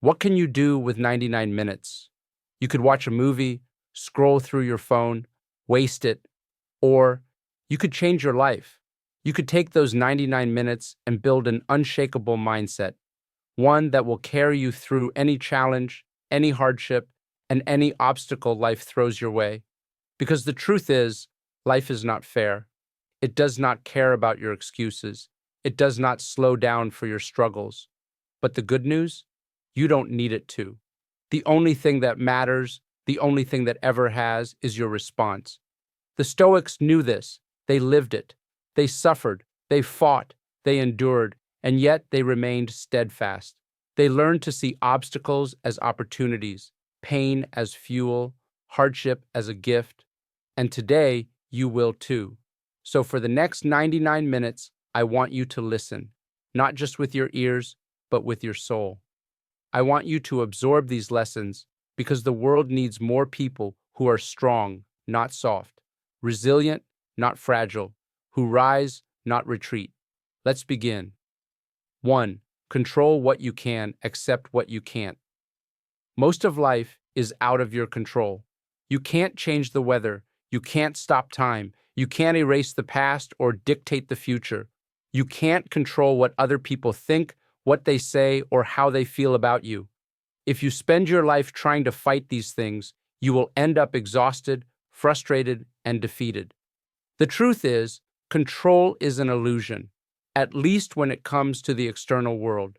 What can you do with 99 minutes? You could watch a movie, scroll through your phone, waste it, or you could change your life. You could take those 99 minutes and build an unshakable mindset, one that will carry you through any challenge, any hardship, and any obstacle life throws your way. Because the truth is, life is not fair. It does not care about your excuses. It does not slow down for your struggles. But the good news? You don't need it to. The only thing that matters, the only thing that ever has, is your response. The Stoics knew this. They lived it. They suffered. They fought. They endured. And yet they remained steadfast. They learned to see obstacles as opportunities, pain as fuel, hardship as a gift. And today, you will too. So for the next 99 minutes, I want you to listen, not just with your ears, but with your soul. I want you to absorb these lessons because the world needs more people who are strong, not soft, resilient, not fragile, who rise, not retreat. Let's begin. 1. Control what you can, accept what you can't. Most of life is out of your control. You can't change the weather. You can't stop time. You can't erase the past or dictate the future. You can't control what other people think, what they say, or how they feel about you. If you spend your life trying to fight these things, you will end up exhausted, frustrated, and defeated. The truth is, control is an illusion, at least when it comes to the external world.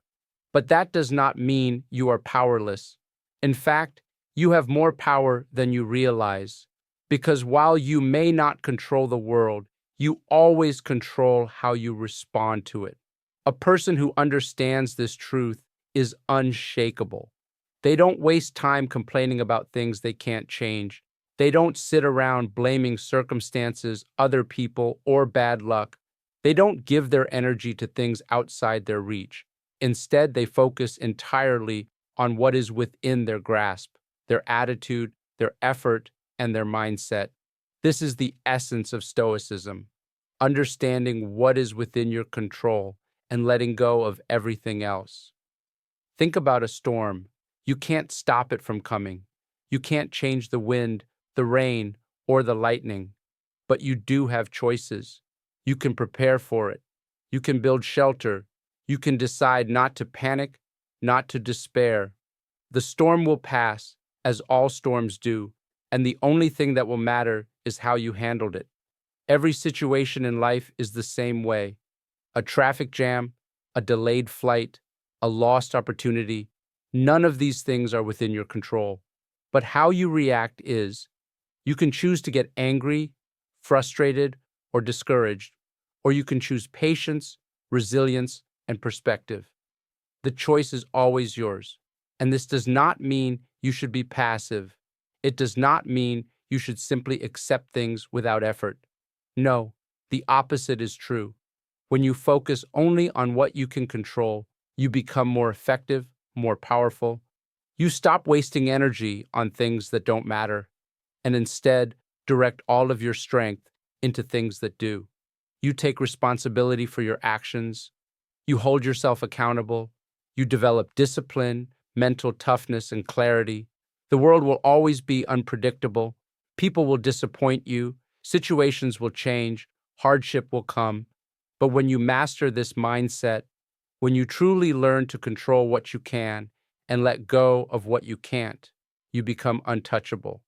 But that does not mean you are powerless. In fact, you have more power than you realize. Because while you may not control the world, you always control how you respond to it. A person who understands this truth is unshakable. They don't waste time complaining about things they can't change. They don't sit around blaming circumstances, other people, or bad luck. They don't give their energy to things outside their reach. Instead, they focus entirely on what is within their grasp, their attitude, their effort, and their mindset. This is the essence of Stoicism, understanding what is within your control and letting go of everything else. Think about a storm. You can't stop it from coming. You can't change the wind, the rain, or the lightning. But you do have choices. You can prepare for it. You can build shelter. You can decide not to panic, not to despair. The storm will pass, as all storms do, and the only thing that will matter is how you handled it. Every situation in life is the same way. A traffic jam, a delayed flight, a lost opportunity. None of these things are within your control. But how you react is. You can choose to get angry, frustrated, or discouraged, or you can choose patience, resilience, and perspective. The choice is always yours. And this does not mean you should be passive. It does not mean you should simply accept things without effort. No, the opposite is true. When you focus only on what you can control, you become more effective, more powerful. You stop wasting energy on things that don't matter, and instead direct all of your strength into things that do. You take responsibility for your actions. You hold yourself accountable. You develop discipline, mental toughness, and clarity. The world will always be unpredictable. People will disappoint you. Situations will change. Hardship will come. But when you master this mindset, when you truly learn to control what you can and let go of what you can't, you become untouchable.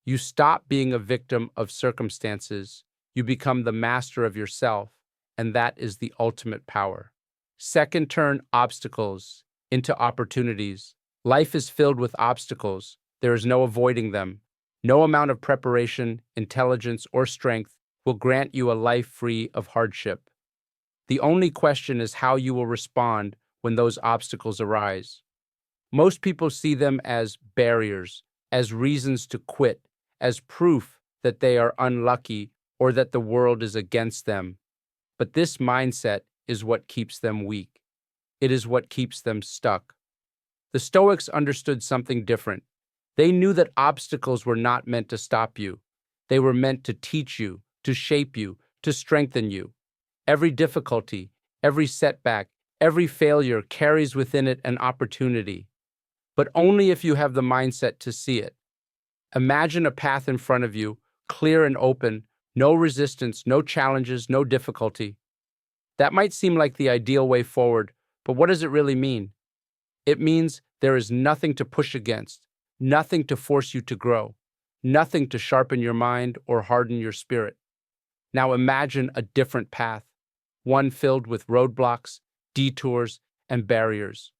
You stop being a victim of circumstances. You become the master of yourself, and that is the ultimate power. Second, turn obstacles into opportunities. Life is filled with obstacles. There is no avoiding them. No amount of preparation, intelligence, or strength will grant you a life free of hardship. The only question is how you will respond when those obstacles arise. Most people see them as barriers, as reasons to quit, as proof that they are unlucky or that the world is against them. But this mindset is what keeps them weak. It is what keeps them stuck. The Stoics understood something different. They knew that obstacles were not meant to stop you. They were meant to teach you, to shape you, to strengthen you. Every difficulty, every setback, every failure carries within it an opportunity. but only if you have the mindset to see it. Imagine a path in front of you, clear and open, no resistance, no challenges, no difficulty. That might seem like the ideal way forward, but what does it really mean? It means there is nothing to push against, nothing to force you to grow, nothing to sharpen your mind or harden your spirit. Now imagine a different path, one filled with roadblocks, detours, and barriers.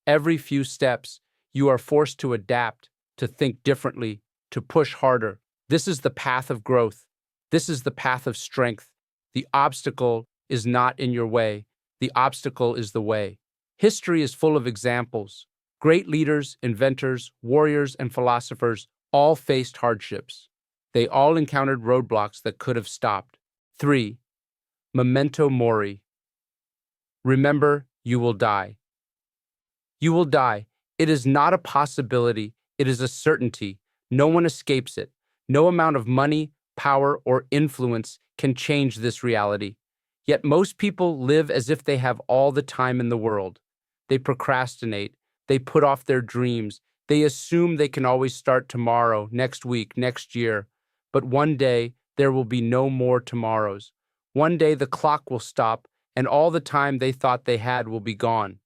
Every few steps, you are forced to adapt, to think differently, to push harder. This is the path of growth. This is the path of strength. The obstacle is not in your way. The obstacle is the way. History is full of examples. Great leaders, inventors, warriors, and philosophers all faced hardships. They all encountered roadblocks that could have stopped. 3. Memento mori. Remember, you will die. You will die. It is not a possibility. It is a certainty. No one escapes it. No amount of money, power, or influence can change this reality. Yet most people live as if they have all the time in the world. They procrastinate. They put off their dreams. They assume they can always start tomorrow, next week, next year. But one day, there will be no more tomorrows. One day, the clock will stop, and all the time they thought they had will be gone.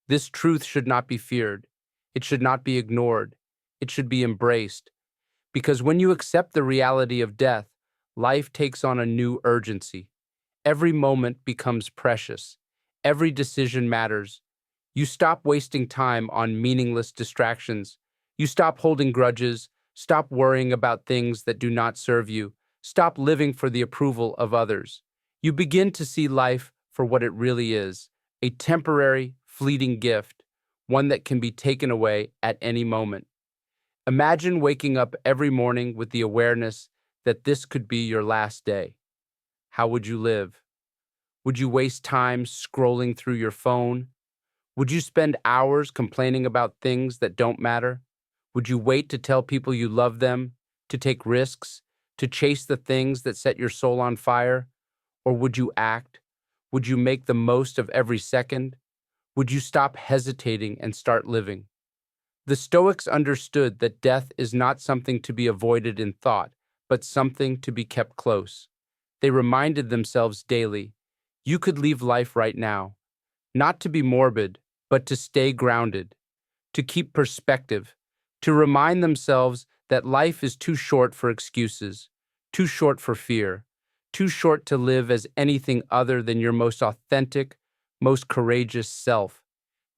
This truth should not be feared. It should not be ignored. It should be embraced. Because when you accept the reality of death, life takes on a new urgency. Every moment becomes precious. Every decision matters. You stop wasting time on meaningless distractions. You stop holding grudges. Stop worrying about things that do not serve you. Stop living for the approval of others. You begin to see life for what it really is, a temporary, fleeting gift, one that can be taken away at any moment. Imagine waking up every morning with the awareness that this could be your last day. How would you live? Would you waste time scrolling through your phone? Would you spend hours complaining about things that don't matter? Would you wait to tell people you love them, to take risks, to chase the things that set your soul on fire? Or would you act? Would you make the most of every second? Would you stop hesitating and start living? The Stoics understood that death is not something to be avoided in thought, but something to be kept close. They reminded themselves daily, you could leave life right now, not to be morbid, but to stay grounded, to keep perspective, to remind themselves that life is too short for excuses, too short for fear, too short to live as anything other than your most authentic, most courageous self.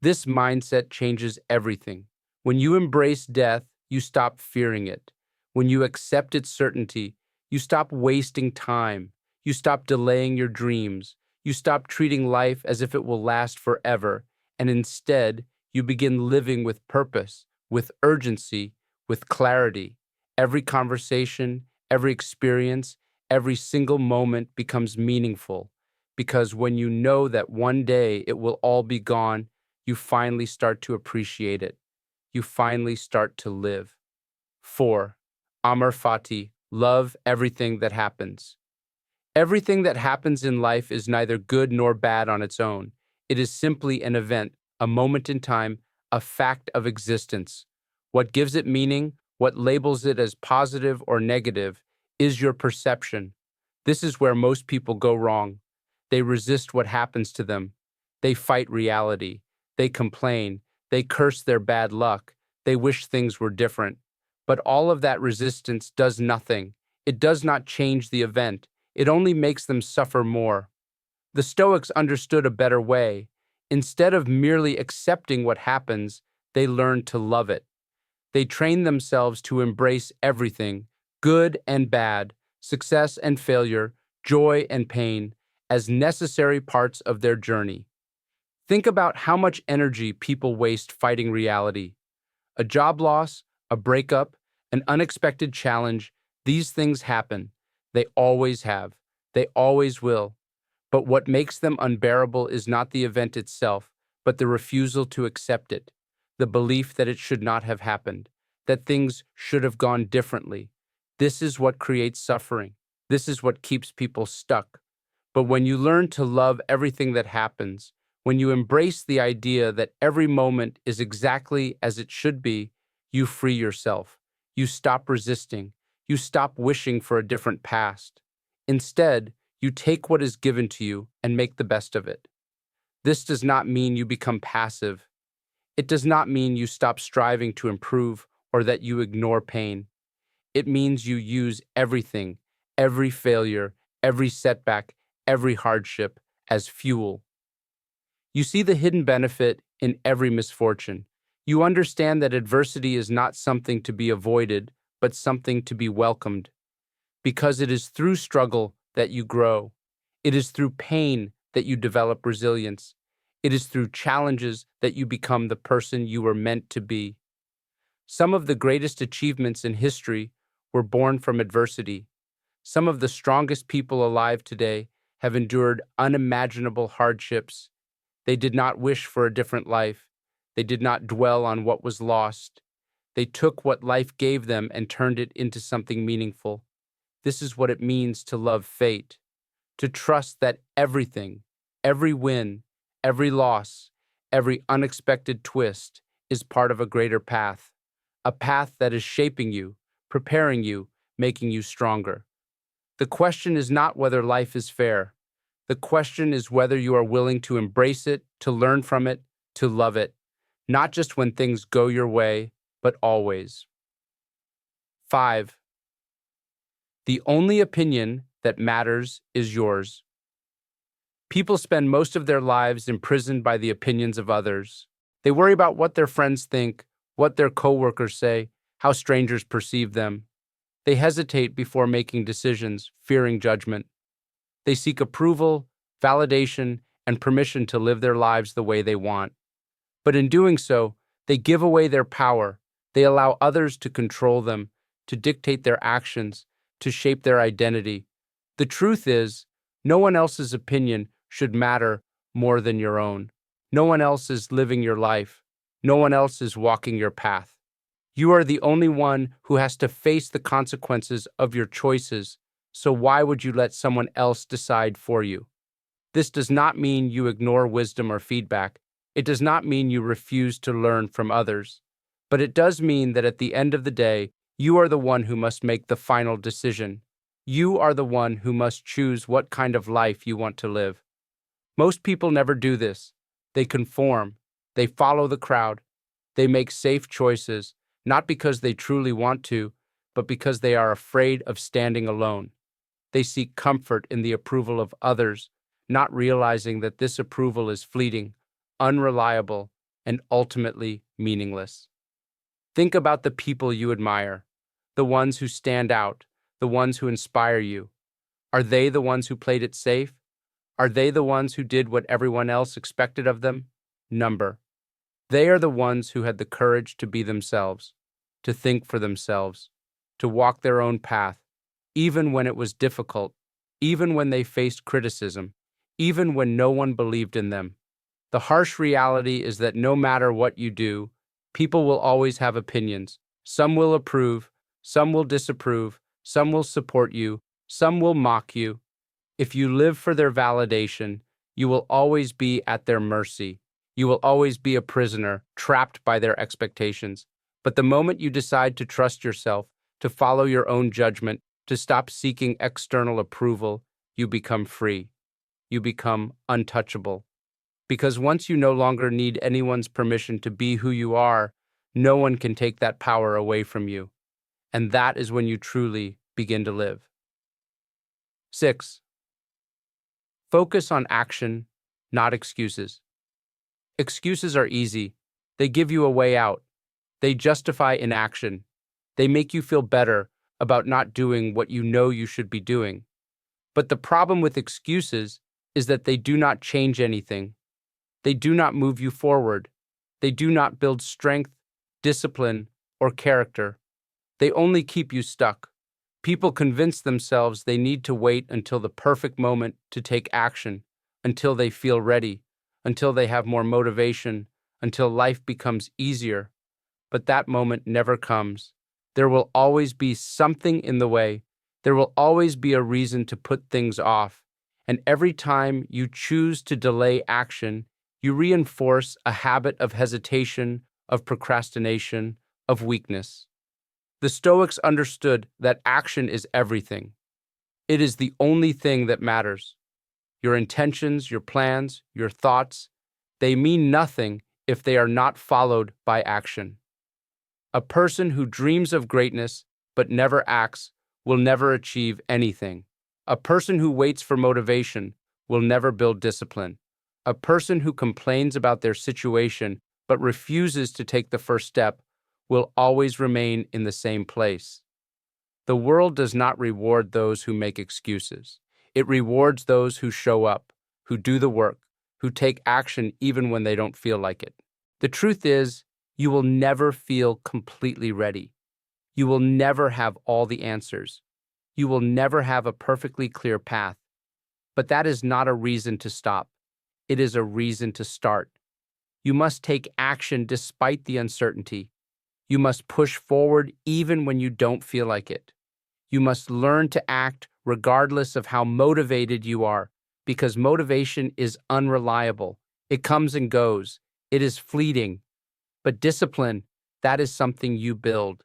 This mindset changes everything. When you embrace death, you stop fearing it. When you accept its certainty, you stop wasting time. You stop delaying your dreams. You stop treating life as if it will last forever, and instead, you begin living with purpose, with urgency, with clarity. Every conversation, every experience, every single moment becomes meaningful, because when you know that one day it will all be gone, you finally start to appreciate it. You finally start to live. 4. Amor fati, love everything that happens. Everything that happens in life is neither good nor bad on its own. It is simply an event, a moment in time, a fact of existence. What gives it meaning, what labels it as positive or negative, is your perception. This is where most people go wrong. They resist what happens to them. They fight reality. They complain. They curse their bad luck. They wish things were different. But all of that resistance does nothing. It does not change the event. It only makes them suffer more. The Stoics understood a better way. Instead of merely accepting what happens, they learned to love it. They trained themselves to embrace everything, good and bad, success and failure, joy and pain, as necessary parts of their journey. Think about how much energy people waste fighting reality. A job loss, a breakup, an unexpected challenge, these things happen. They always have. They always will. But what makes them unbearable is not the event itself, but the refusal to accept it, the belief that it should not have happened, that things should have gone differently. This is what creates suffering. This is what keeps people stuck. But when you learn to love everything that happens, When you embrace the idea that every moment is exactly as it should be, you free yourself. You stop resisting. You stop wishing for a different past. Instead, you take what is given to you and make the best of it. This does not mean you become passive. It does not mean you stop striving to improve or that you ignore pain. It means you use everything, every failure, every setback, every hardship as fuel. You see the hidden benefit in every misfortune. You understand that adversity is not something to be avoided, but something to be welcomed. Because it is through struggle that you grow. It is through pain that you develop resilience. It is through challenges that you become the person you were meant to be. Some of the greatest achievements in history were born from adversity. Some of the strongest people alive today have endured unimaginable hardships. They did not wish for a different life. They did not dwell on what was lost. They took what life gave them and turned it into something meaningful. This is what it means to love fate, to trust that everything, every win, every loss, every unexpected twist is part of a greater path, a path that is shaping you, preparing you, making you stronger. The question is not whether life is fair. The question is whether you are willing to embrace it, to learn from it, to love it, not just when things go your way, but always. 5. The only opinion that matters is yours. People spend most of their lives imprisoned by the opinions of others. They worry about what their friends think, what their coworkers say, how strangers perceive them. They hesitate before making decisions, fearing judgment. They seek approval, validation, and permission to live their lives the way they want. But in doing so, they give away their power. They allow others to control them, to dictate their actions, to shape their identity. The truth is, no one else's opinion should matter more than your own. No one else is living your life. No one else is walking your path. You are the only one who has to face the consequences of your choices, so why would you let someone else decide for you? This does not mean you ignore wisdom or feedback. It does not mean you refuse to learn from others. But it does mean that at the end of the day, you are the one who must make the final decision. You are the one who must choose what kind of life you want to live. Most people never do this. They conform. They follow the crowd. They make safe choices, not because they truly want to, but because they are afraid of standing alone. They seek comfort in the approval of others, not realizing that this approval is fleeting, unreliable, and ultimately meaningless. Think about the people you admire, the ones who stand out, the ones who inspire you. Are they the ones who played it safe? Are they the ones who did what everyone else expected of them? Number. They are the ones who had the courage to be themselves, to think for themselves, to walk their own path, even when it was difficult, even when they faced criticism, even when no one believed in them. The harsh reality is that no matter what you do, people will always have opinions. Some will approve, some will disapprove, some will support you, some will mock you. If you live for their validation, you will always be at their mercy. You will always be a prisoner, trapped by their expectations. But the moment you decide to trust yourself, to follow your own judgment, to stop seeking external approval, you become free. You become untouchable. Because once you no longer need anyone's permission to be who you are, no one can take that power away from you. And that is when you truly begin to live. 6. Focus on action, not excuses. Excuses are easy. They give you a way out. They justify inaction. They make you feel better about not doing what you know you should be doing. But the problem with excuses is that they do not change anything. They do not move you forward. They do not build strength, discipline, or character. They only keep you stuck. People convince themselves they need to wait until the perfect moment to take action, until they feel ready, until they have more motivation, until life becomes easier. But that moment never comes. There will always be something in the way. There will always be a reason to put things off. And every time you choose to delay action, You reinforce a habit of hesitation, of procrastination, of weakness. The Stoics understood that action is everything. It is the only thing that matters. Your intentions, your plans, your thoughts, they mean nothing if they are not followed by action. A person who dreams of greatness but never acts will never achieve anything. A person who waits for motivation will never build discipline. A person who complains about their situation but refuses to take the first step will always remain in the same place. The world does not reward those who make excuses. It rewards those who show up, who do the work, who take action even when they don't feel like it. The truth is, you will never feel completely ready. You will never have all the answers. You will never have a perfectly clear path. But that is not a reason to stop. It is a reason to start. You must take action despite the uncertainty. You must push forward even when you don't feel like it. You must learn to act regardless of how motivated you are, because motivation is unreliable. It comes and goes. It is fleeting. But discipline, that is something you build.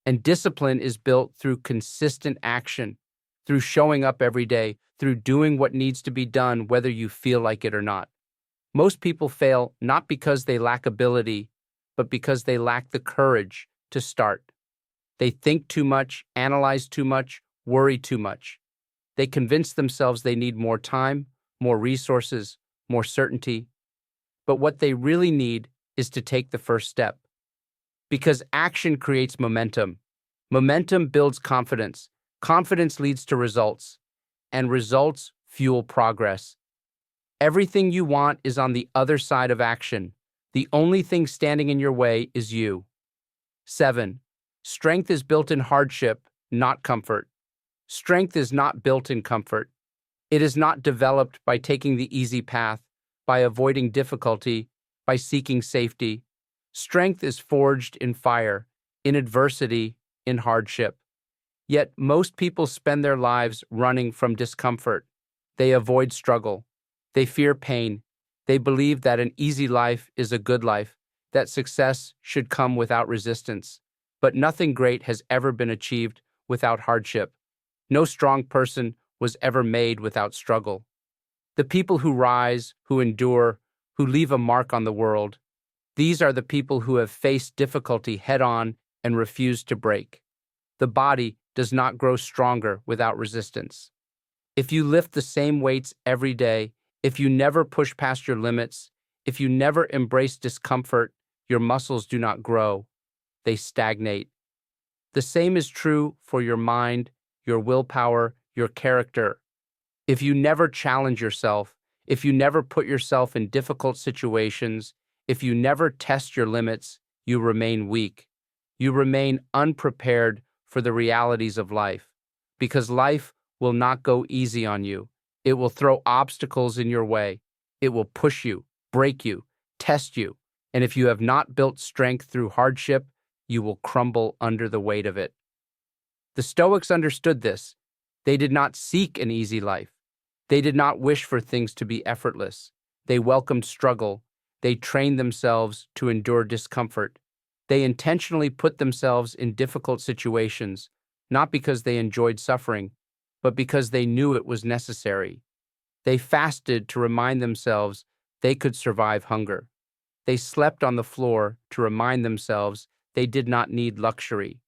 And discipline is built through consistent action, through showing up every day, through doing what needs to be done whether you feel like it or not. Most people fail not because they lack ability, but because they lack the courage to start. They think too much, analyze too much, worry too much. They convince themselves they need more time, more resources, more certainty. But what they really need is to take the first step. Because action creates momentum. Momentum builds confidence. Confidence leads to results. And results fuel progress. Everything you want is on the other side of action. The only thing standing in your way is you. 7. Strength is built in hardship, not comfort. Strength is not built in comfort. It is not developed by taking the easy path, by avoiding difficulty, by seeking safety. Strength is forged in fire, in adversity, in hardship. Yet most people spend their lives running from discomfort. They avoid struggle. They fear pain. They believe that an easy life is a good life, that success should come without resistance. But nothing great has ever been achieved without hardship. No strong person was ever made without struggle. The people who rise, who endure, who leave a mark on the world, these are the people who have faced difficulty head-on and refused to break. The body does not grow stronger without resistance. If you lift the same weights every day, if you never push past your limits, if you never embrace discomfort, your muscles do not grow. They stagnate. The same is true for your mind, your willpower, your character. If you never challenge yourself, if you never put yourself in difficult situations, if you never test your limits, you remain weak. You remain unprepared for the realities of life, because life will not go easy on you. It will throw obstacles in your way. It will push you, break you, test you. And if you have not built strength through hardship, you will crumble under the weight of it. The Stoics understood this. They did not seek an easy life. They did not wish for things to be effortless. They welcomed struggle. They trained themselves to endure discomfort. They intentionally put themselves in difficult situations, not because they enjoyed suffering, but because they knew it was necessary. They fasted to remind themselves they could survive hunger. They slept on the floor to remind themselves they did not need luxury.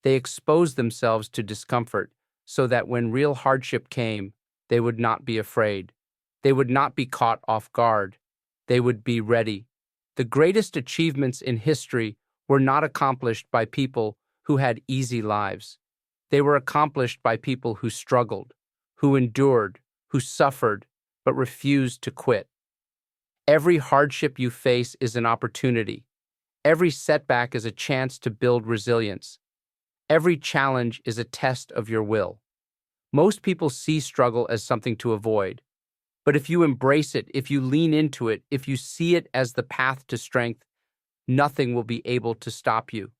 They exposed themselves to discomfort so that when real hardship came, they would not be afraid. They would not be caught off guard. They would be ready. The greatest achievements in history were not accomplished by people who had easy lives. They were accomplished by people who struggled, who endured, who suffered, but refused to quit. Every hardship you face is an opportunity. Every setback is a chance to build resilience. Every challenge is a test of your will. Most people see struggle as something to avoid. But if you embrace it, if you lean into it, if you see it as the path to strength, nothing will be able to stop you.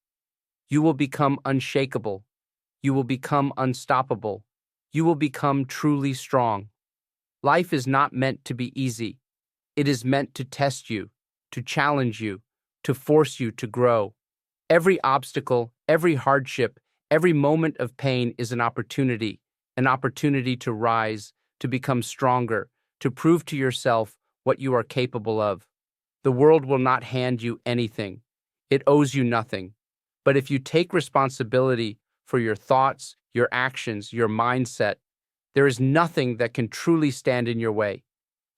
You will become unshakable. You will become unstoppable. You will become truly strong. Life is not meant to be easy. It is meant to test you, to challenge you, to force you to grow. Every obstacle, every hardship, every moment of pain is an opportunity to rise, to become stronger, to prove to yourself what you are capable of. The world will not hand you anything. It owes you nothing. But if you take responsibility for your thoughts, your actions, your mindset, there is nothing that can truly stand in your way.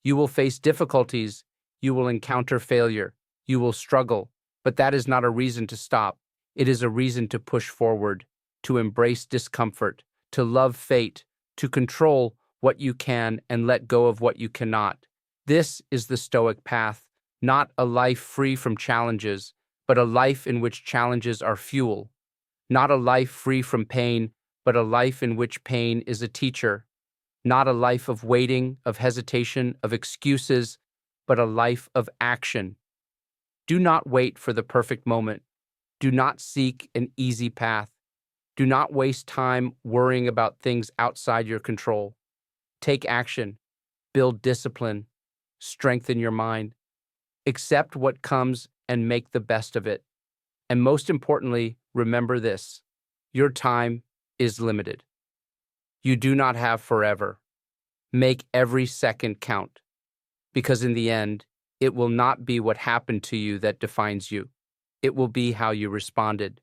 You will face difficulties, you will encounter failure, you will struggle, but that is not a reason to stop. It is a reason to push forward, to embrace discomfort, to love fate, to control what you can and let go of what you cannot. This is the Stoic path, not a life free from challenges, but a life in which challenges are fuel. Not a life free from pain, but a life in which pain is a teacher. Not a life of waiting, of hesitation, of excuses, but a life of action. Do not wait for the perfect moment. Do not seek an easy path. Do not waste time worrying about things outside your control. Take action. Build discipline. Strengthen your mind. Accept what comes and make the best of it. And most importantly, remember this: your time is limited. You do not have forever. Make every second count, because in the end, it will not be what happened to you that defines you. It will be how you responded.